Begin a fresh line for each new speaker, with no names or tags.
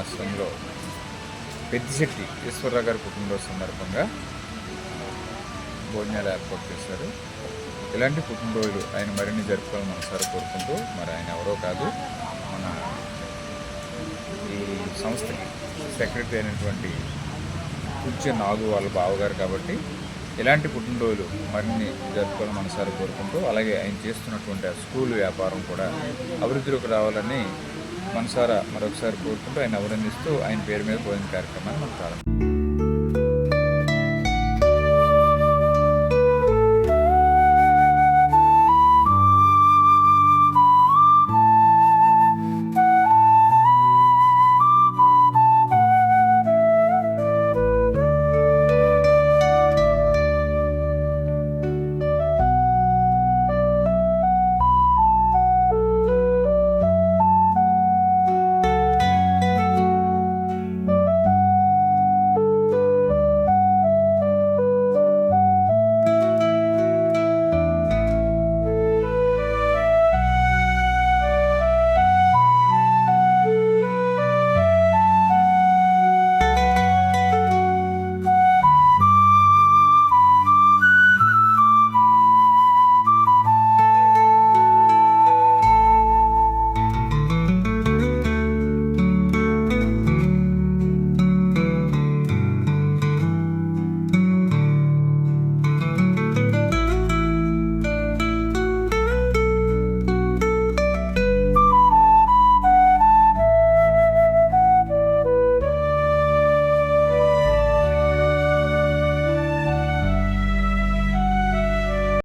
ఆశ్రమంలో పెద్దిశెట్టి ఈశ్వరరావు గారి పుట్టినరోజు సందర్భంగా భోజనాలు ఏర్పాటు చేశారు. ఇలాంటి పుట్టినరోజులు ఆయన మరిన్ని జరుపుకోవాలని మనసారి కోరుకుంటూ, మరి ఆయన ఎవరో కాదు, మన ఈ సంస్థకి సెక్రటరీ అయినటువంటి పూజ్య నాగు వాళ్ళ బావగారు. కాబట్టి ఇలాంటి పుట్టినరోజులు మరిన్ని జరుపుకోవాలని మనసారి కోరుకుంటూ, అలాగే ఆయన చేస్తున్నటువంటి ఆ స్కూల్ వ్యాపారం కూడా అభివృద్ధిలోకి రావాలని మనసారా మరొకసారి కోరుకుంటూ ఆయన అభినందిస్తూ ఆయన పేరు మీద భోజన కార్యక్రమాన్ని మనం ప్రారంభించాం.